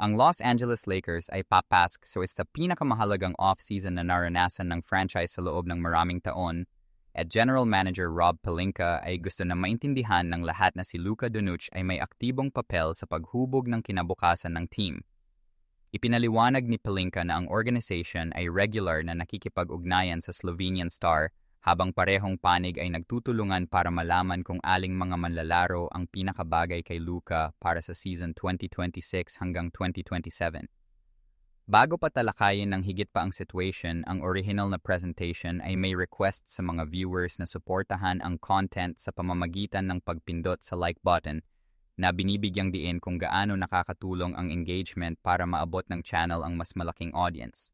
Ang Los Angeles Lakers ay papasok sa pinakamahalagang off-season na naranasan ng franchise sa loob ng maraming taon, at General Manager Rob Pelinka ay gusto na maintindihan ng lahat na si Luka Doncic ay may aktibong papel sa paghubog ng kinabukasan ng team. Ipinaliwanag ni Pelinka na ang organization ay regular na nakikipag-ugnayan sa Slovenian star habang parehong panig ay nagtutulungan para malaman kung aling mga manlalaro ang pinakabagay kay Luka para sa season 2026 hanggang 2027. Bago pa talakayin ng higit pa ang situation, ang original na presentation ay may request sa mga viewers na suportahan ang content sa pamamagitan ng pagpindot sa like button na binibigyang diin kung gaano nakakatulong ang engagement para maabot ng channel ang mas malaking audience.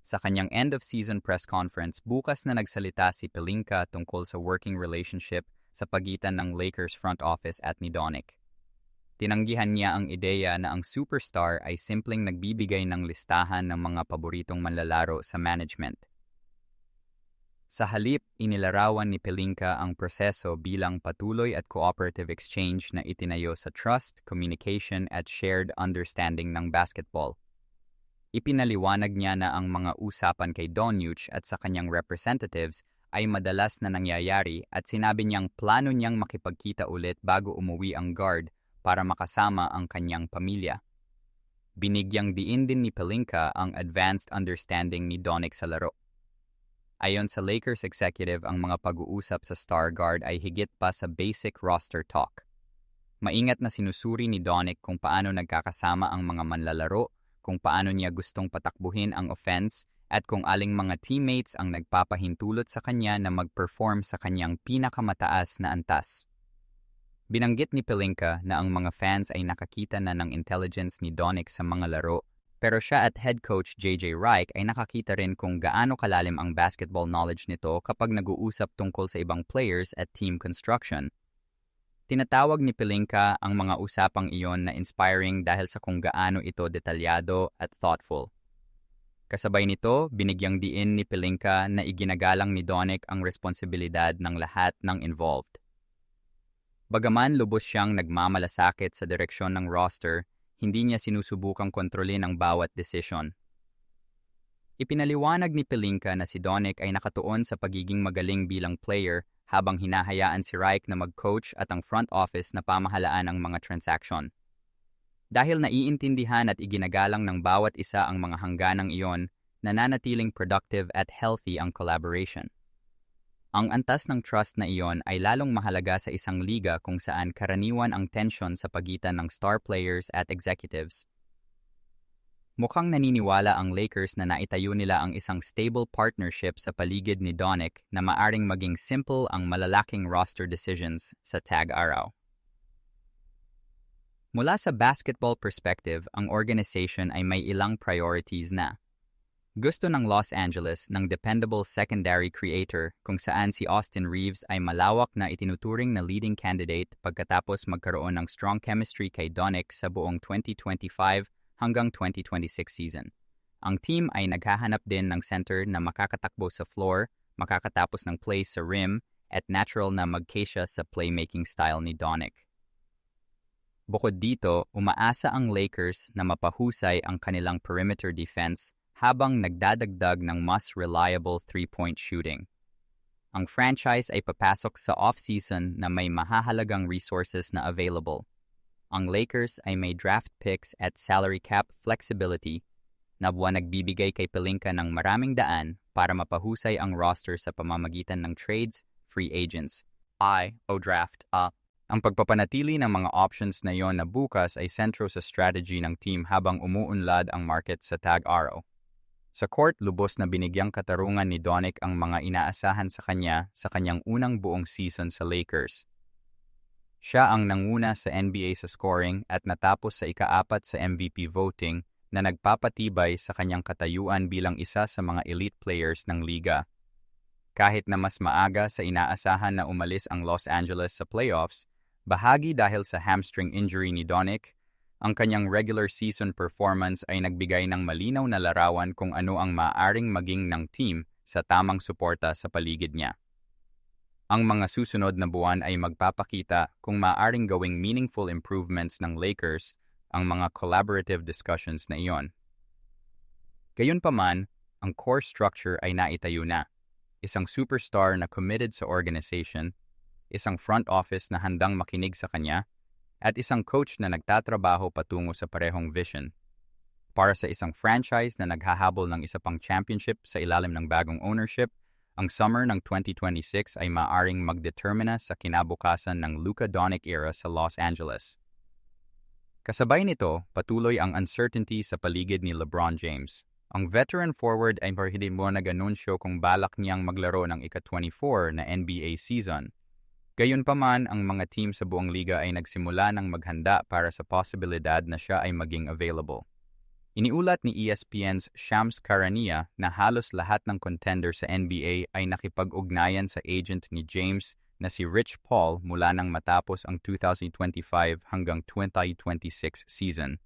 Sa kanyang end-of-season press conference, bukas na nagsalita si Pelinka tungkol sa working relationship sa pagitan ng Lakers front office at ni Doncic. Tinanggihan niya ang ideya na ang superstar ay simpleng nagbibigay ng listahan ng mga paboritong manlalaro sa management. Sa halip, inilarawan ni Pelinka ang proseso bilang patuloy at cooperative exchange na itinayo sa trust, communication at shared understanding ng basketball. Ipinaliwanag niya na ang mga usapan kay Doncic at sa kanyang representatives ay madalas na nangyayari at sinabi niyang plano niyang makipagkita ulit bago umuwi ang guard para makasama ang kanyang pamilya. Binigyang diin din ni Pelinka ang advanced understanding ni Doncic sa laro. Ayon sa Lakers executive, ang mga pag-uusap sa star guard ay higit pa sa basic roster talk. Maingat na sinusuri ni Doncic kung paano nagkakasama ang mga manlalaro, kung paano niya gustong patakbuhin ang offense, at kung aling mga teammates ang nagpapahintulot sa kanya na mag-perform sa kanyang pinakamataas na antas. Binanggit ni Pelinka na ang mga fans ay nakakita na ng intelligence ni Doncic sa mga laro, pero siya at head coach JJ Redick ay nakakita rin kung gaano kalalim ang basketball knowledge nito kapag nag-uusap tungkol sa ibang players at team construction. Tinatawag ni Pelinka ang mga usapang iyon na inspiring dahil sa kung gaano ito detalyado at thoughtful. Kasabay nito, binigyang diin ni Pelinka na iginagalang ni Doncic ang responsibilidad ng lahat ng involved. Bagaman lubos siyang nagmamalasakit sa direksyon ng roster, hindi niya sinusubukang kontrolin ang bawat desisyon. Ipinaliwanag ni Pelinka na si Doncic ay nakatuon sa pagiging magaling bilang player habang hinahayaan si Redick na mag-coach at ang front office na pamahalaan ang mga transaksyon. Dahil naiintindihan at iginagalang ng bawat isa ang mga hangganang iyon, nananatiling productive at healthy ang collaboration. Ang antas ng trust na iyon ay lalong mahalaga sa isang liga kung saan karaniwan ang tension sa pagitan ng star players at executives. Mukhang naniniwala ang Lakers na naitayo nila ang isang stable partnership sa paligid ni Doncic na maaring maging simple ang malalaking roster decisions sa tag-araw. Mula sa basketball perspective, ang organization ay may ilang priorities na. Gusto ng Los Angeles ng dependable secondary creator kung saan si Austin Reeves ay malawak na itinuturing na leading candidate pagkatapos magkaroon ng strong chemistry kay Doncic sa buong 2025 hanggang 2026 season. Ang team ay naghahanap din ng center na makakatakbo sa floor, makakatapos ng plays sa rim, at natural na magkasya sa playmaking style ni Doncic. Bukod dito, umaasa ang Lakers na mapahusay ang kanilang perimeter defense habang nagdadagdag ng mas reliable three-point shooting. Ang franchise ay papasok sa off-season na may mahahalagang resources na available. Ang Lakers ay may draft picks at salary cap flexibility na buwan nagbibigay kay Pelinka ng maraming daan para mapahusay ang roster sa pamamagitan ng trades, free agents, o draft. Ang pagpapanatili ng mga options na iyon na bukas ay sentro sa strategy ng team habang umuunlad ang market sa tag-araw. Sa court, lubos na binigyang katarungan ni Doncic ang mga inaasahan sa kanya sa kanyang unang buong season sa Lakers. Siya ang nanguna sa NBA sa scoring at natapos sa ika-4 sa MVP voting na nagpapatibay sa kanyang katayuan bilang isa sa mga elite players ng liga. Kahit na mas maaga sa inaasahan na umalis ang Los Angeles sa playoffs, bahagi dahil sa hamstring injury ni Doncic, ang kanyang regular season performance ay nagbigay ng malinaw na larawan kung ano ang maaaring maging ng team sa tamang suporta sa paligid niya. Ang mga susunod na buwan ay magpapakita kung maaaring gawing meaningful improvements ng Lakers ang mga collaborative discussions na iyon. Gayunpaman, ang core structure ay naitayo na. Isang superstar na committed sa organization, isang front office na handang makinig sa kanya, at isang coach na nagtatrabaho patungo sa parehong vision. Para sa isang franchise na naghahabol ng isa pang championship sa ilalim ng bagong ownership, ang summer ng 2026 ay maaring magdetermina sa kinabukasan ng Luka Doncic era sa Los Angeles. Kasabay nito, patuloy ang uncertainty sa paligid ni LeBron James. Ang veteran forward ay hindi mo nag-anunsyo kung balak niyang maglaro ng ika-24 na NBA season. Gayunpaman, ang mga team sa buong liga ay nagsimula ng maghanda para sa posibilidad na siya ay maging available. Iniulat ni ESPN's Shams Charania na halos lahat ng contender sa NBA ay nakipag-ugnayan sa agent ni James na si Rich Paul mula nang matapos ang 2025 hanggang 2026 season.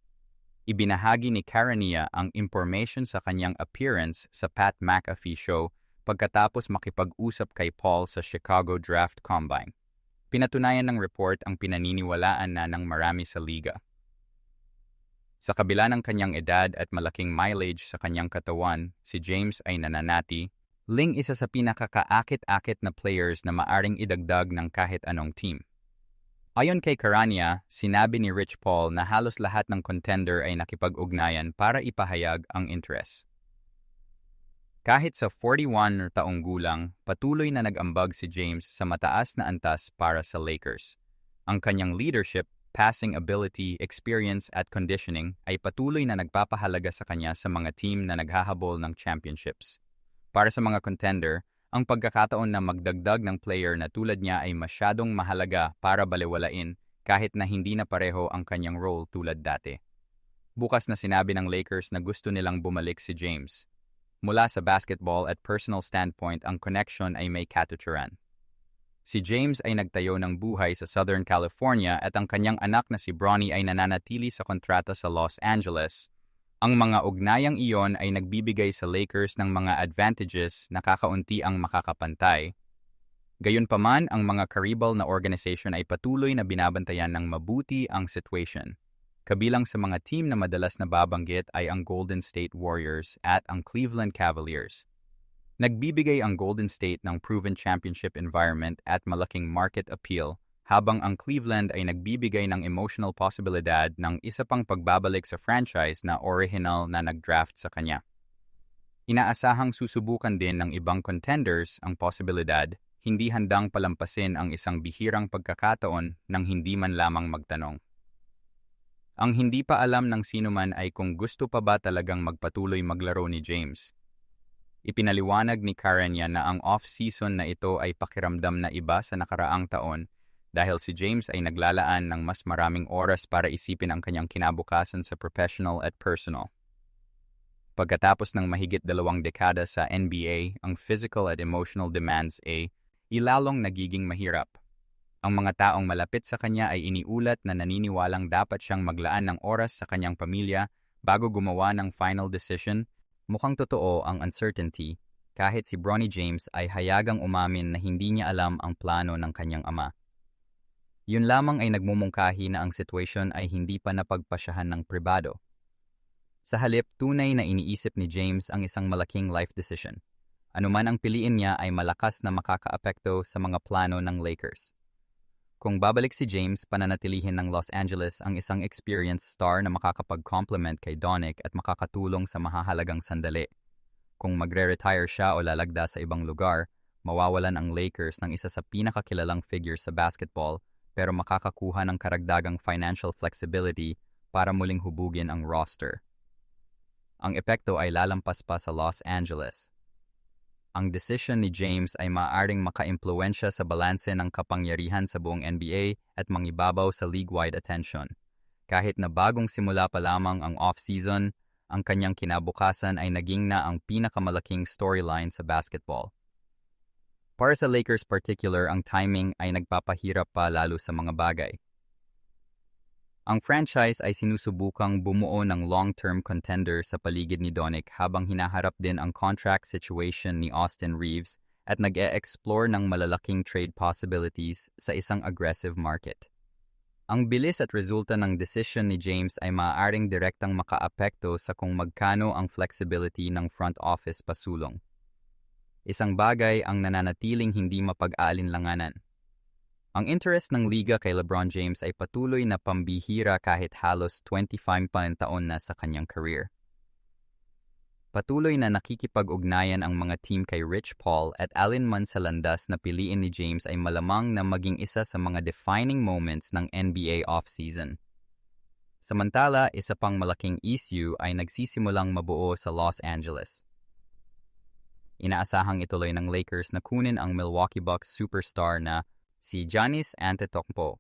Ibinahagi ni Charania ang information sa kanyang appearance sa Pat McAfee Show pagkatapos makipag-usap kay Paul sa Chicago Draft Combine. Pinatunayan ng report ang pinaniniwalaan na ng marami sa liga. Sa kabila ng kanyang edad at malaking mileage sa kanyang katawan, si James ay nananati, isa sa pinakakaakit-akit na players na maaring idagdag ng kahit anong team. Ayon kay Charania, sinabi ni Rich Paul na halos lahat ng contender ay nakipag-ugnayan para ipahayag ang interest. Kahit sa 41 taong gulang, patuloy na nag-ambag si James sa mataas na antas para sa Lakers. Ang kanyang leadership, passing ability, experience at conditioning ay patuloy na nagpapahalaga sa kanya sa mga team na naghahabol ng championships. Para sa mga contender, ang pagkakataon na magdagdag ng player na tulad niya ay masyadong mahalaga para balewalain kahit na hindi na pareho ang kanyang role tulad dati. Bukas na sinabi ng Lakers na gusto nilang bumalik si James. Mula sa basketball at personal standpoint, ang connection ay may katuturan. Si James ay nagtayo ng buhay sa Southern California at ang kanyang anak na si Bronny ay nananatili sa kontrata sa Los Angeles. Ang mga ugnayang iyon ay nagbibigay sa Lakers ng mga advantages na kakaunti ang makakapantay. Gayunpaman, ang mga karibal na organization ay patuloy na binabantayan ng mabuti ang situation. Kabilang sa mga team na madalas nababanggit ay ang Golden State Warriors at ang Cleveland Cavaliers. Nagbibigay ang Golden State ng proven championship environment at malaking market appeal, habang ang Cleveland ay nagbibigay ng emotional posibilidad ng isa pang pagbabalik sa franchise na original na nag-draft sa kanya. Inaasahang susubukan din ng ibang contenders ang posibilidad, hindi handang palampasin ang isang bihirang pagkakataon nang hindi man lamang magtanong. Ang hindi pa alam ng sinuman ay kung gusto pa ba talagang magpatuloy maglaro ni James. Ipinaliwanag ni Charania na ang off-season na ito ay pakiramdam na iba sa nakaraang taon dahil si James ay naglalaan ng mas maraming oras para isipin ang kanyang kinabukasan sa professional at personal. Pagkatapos ng mahigit 2 dekada sa NBA, ang physical at emotional demands ay ilalong nagiging mahirap. Ang mga taong malapit sa kanya ay iniulat na naniniwalang dapat siyang maglaan ng oras sa kanyang pamilya bago gumawa ng final decision. Mukhang totoo ang uncertainty kahit si Bronny James ay hayagang umamin na hindi niya alam ang plano ng kanyang ama. Yun lamang ay nagmumungkahi na ang situation ay hindi pa napagpasyahan ng pribado. Sa halip, tunay na iniisip ni James ang isang malaking life decision. Anuman ang piliin niya ay malakas na makakaapekto sa mga plano ng Lakers. Kung babalik si James, pananatilihin ng Los Angeles ang isang experienced star na makakapag-complement kay Doncic at makakatulong sa mahahalagang sandali. Kung magre-retire siya o lalagda sa ibang lugar, mawawalan ang Lakers ng isa sa pinakakilalang figures sa basketball pero makakakuha ng karagdagang financial flexibility para muling hubugin ang roster. Ang epekto ay lalampas pa sa Los Angeles. Ang desisyon ni James ay maaaring maka-impluwensya sa balanse ng kapangyarihan sa buong NBA at mangibabaw sa league-wide attention. Kahit na bagong simula pa lamang ang off-season, ang kanyang kinabukasan ay naging na ang pinakamalaking storyline sa basketball. Para sa Lakers particular, ang timing ay nagpapahirap pa lalo sa mga bagay. Ang franchise ay sinusubukang bumuo ng long-term contender sa paligid ni Doncic habang hinaharap din ang contract situation ni Austin Reeves at nag-e-explore ng malalaking trade possibilities sa isang aggressive market. Ang bilis at resulta ng desisyon ni James ay maaaring direktang makaapekto sa kung magkano ang flexibility ng front office pasulong. Isang bagay ang nananatiling hindi mapag-aalinlanganan. Ang interest ng liga kay LeBron James ay patuloy na pambihira kahit halos 25 pa taon na sa kanyang career. Patuloy na nakikipag-ugnayan ang mga team kay Rich Paul at alinman sa landas na piliin ni James ay malamang na maging isa sa mga defining moments ng NBA offseason. Samantala, isa pang malaking issue ay nagsisimulang mabuo sa Los Angeles. Inaasahang ituloy ng Lakers na kunin ang Milwaukee Bucks superstar na si Giannis Antetokounmpo.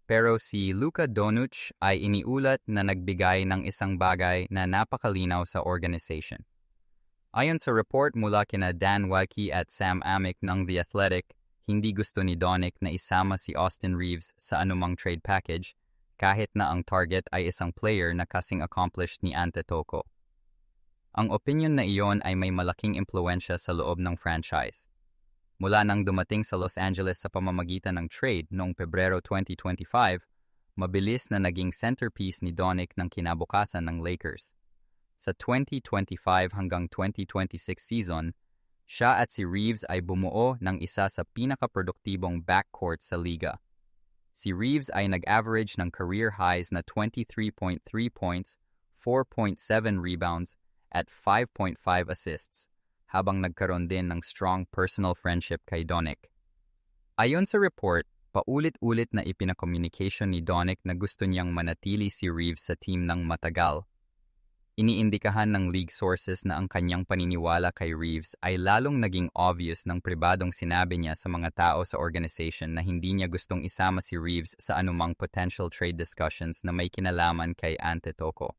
Pero si Luka Doncic ay iniulat na nagbigay ng isang bagay na napakalinaw sa organization. Ayon sa report mula kina Dan Wike at Sam Amick ng The Athletic, hindi gusto ni Doncic na isama si Austin Reeves sa anumang trade package kahit na ang target ay isang player na kasing accomplished ni Antetokounmpo. Ang opinion na iyon ay may malaking impluensya sa loob ng franchise. Mula nang dumating sa Los Angeles sa pamamagitan ng trade noong Pebrero 2025, mabilis na naging centerpiece ni Doncic ng kinabukasan ng Lakers. Sa 2025 hanggang 2026 season, siya at si Reeves ay bumuo ng isa sa pinakaproduktibong backcourt sa liga. Si Reeves ay nag-average ng career highs na 23.3 points, 4.7 rebounds, at 5.5 assists, habang nagkaroon din ng strong personal friendship kay Doncic. Ayon sa report, paulit-ulit na ipinakommunikasyon ni Doncic na gusto niyang manatili si Reeves sa team ng matagal. Iniindikahan ng league sources na ang kanyang paniniwala kay Reeves ay lalong naging obvious ng pribadong sinabi niya sa mga tao sa organization na hindi niya gustong isama si Reeves sa anumang potential trade discussions na may kinalaman kay Antetokounmpo.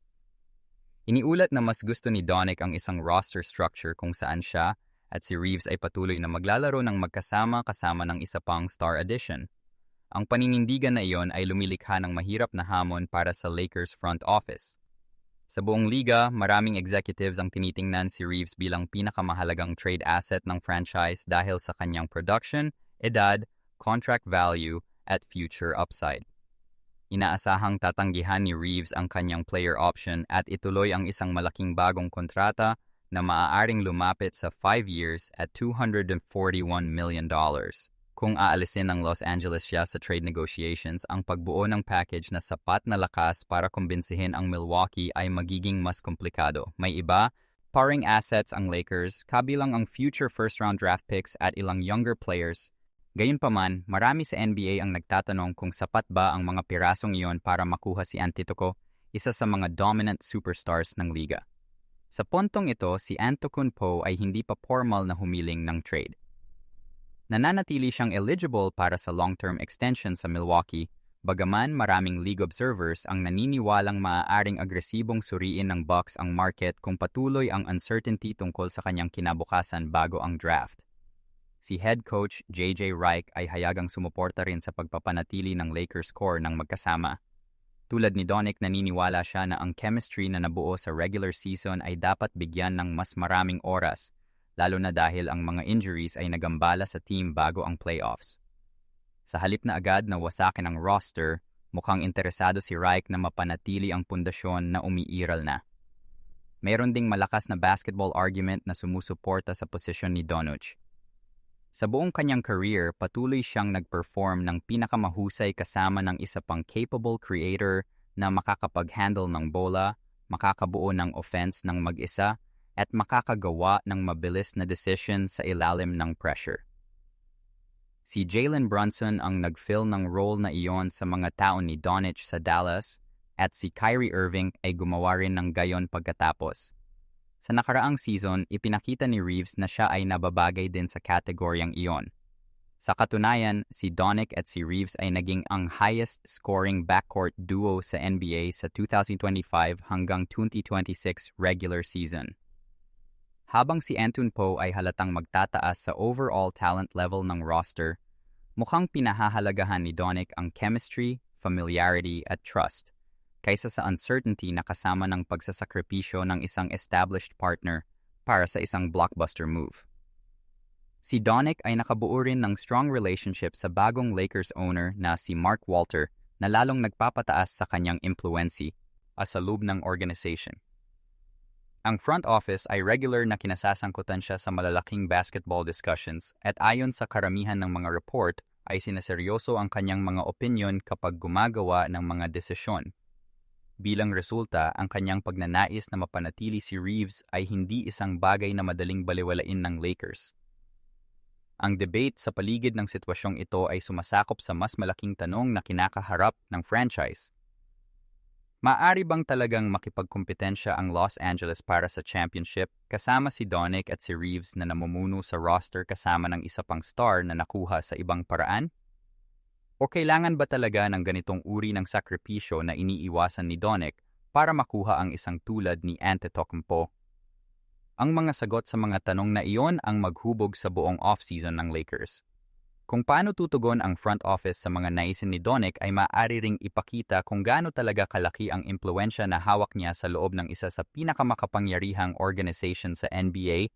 Iniulat na mas gusto ni Doncic ang isang roster structure kung saan siya at si Reeves ay patuloy na maglalaro ng magkasama kasama ng isa pang star addition. Ang paninindigan na iyon ay lumilikha ng mahirap na hamon para sa Lakers front office. Sa buong liga, maraming executives ang tinitingnan si Reeves bilang pinakamahalagang trade asset ng franchise dahil sa kanyang production, edad, contract value, at future upside. Inaasahang tatanggihan ni Reeves ang kanyang player option at ituloy ang isang malaking bagong kontrata na maaaring lumapit sa 5 years at $241 million. Kung aalisin ng Los Angeles siya sa trade negotiations, ang pagbuo ng package na sapat na lakas para kumbinsihin ang Milwaukee ay magiging mas komplikado. May iba, paring assets ang Lakers, kabilang ang future first-round draft picks at ilang younger players. Gayunpaman, marami sa NBA ang nagtatanong kung sapat ba ang mga pirasong iyon para makuha si Antetokounmpo, isa sa mga dominant superstars ng liga. Sa puntong ito, si Antetokounmpo ay hindi pa formal na humiling ng trade. Nananatili siyang eligible para sa long-term extension sa Milwaukee, bagaman maraming league observers ang naniniwalang maaaring agresibong suriin ng Bucks ang market kung patuloy ang uncertainty tungkol sa kanyang kinabukasan bago ang draft. Si head coach J.J. Redick ay hayagang sumuporta rin sa pagpapanatili ng Lakers core ng magkasama. Tulad ni Doncic, naniniwala siya na ang chemistry na nabuo sa regular season ay dapat bigyan ng mas maraming oras, lalo na dahil ang mga injuries ay nagambala sa team bago ang playoffs. Sa halip na agad na wasakin ang roster, mukhang interesado si Redick na mapanatili ang pundasyon na umiiral na. Mayroon ding malakas na basketball argument na sumusuporta sa posisyon ni Doncic. Sa buong kanyang career, patuloy siyang nag-perform ng pinakamahusay kasama ng isa pang capable creator na makakapag-handle ng bola, makakabuo ng offense ng mag-isa, at makakagawa ng mabilis na decision sa ilalim ng pressure. Si Jalen Brunson ang nag-fill ng role na iyon sa mga taon ni Doncic sa Dallas at si Kyrie Irving ay gumawa rin ng gayon pagkatapos. Sa nakaraang season, ipinakita ni Reeves na siya ay nababagay din sa kategoryang iyon. Sa katunayan, si Doncic at si Reeves ay naging ang highest scoring backcourt duo sa NBA sa 2025 hanggang 2026 regular season. Habang si Antetokounmpo ay halatang magtataas sa overall talent level ng roster, mukhang pinahahalagahan ni Doncic ang chemistry, familiarity at trust, kaysa sa uncertainty na kasama ng pagsasakripisyo ng isang established partner para sa isang blockbuster move. Si Doncic ay nakabuo rin ng strong relationship sa bagong Lakers owner na si Mark Walter na lalong nagpapataas sa kanyang impluensya sa loob ng organization. Ang front office ay regular na kinasasangkutan siya sa malalaking basketball discussions at ayon sa karamihan ng mga report ay sinaseryoso ang kanyang mga opinyon kapag gumagawa ng mga desisyon. Bilang resulta, ang kanyang pagnanais na mapanatili si Reeves ay hindi isang bagay na madaling baliwalain ng Lakers. Ang debate sa paligid ng sitwasyong ito ay sumasakop sa mas malaking tanong na kinakaharap ng franchise. Maaari bang talagang makipagkompetensya ang Los Angeles para sa championship kasama si Doncic at si Reeves na namumuno sa roster kasama ng isa pang star na nakuha sa ibang paraan? O kailangan ba talaga ng ganitong uri ng sakripisyo na iniiwasan ni Doncic para makuha ang isang tulad ni Antetokounmpo? Ang mga sagot sa mga tanong na iyon ang maghubog sa buong off-season ng Lakers. Kung paano tutugon ang front office sa mga naisin ni Doncic ay maaari ring ipakita kung gaano talaga kalaki ang impluensya na hawak niya sa loob ng isa sa pinakamakapangyarihang organization sa NBA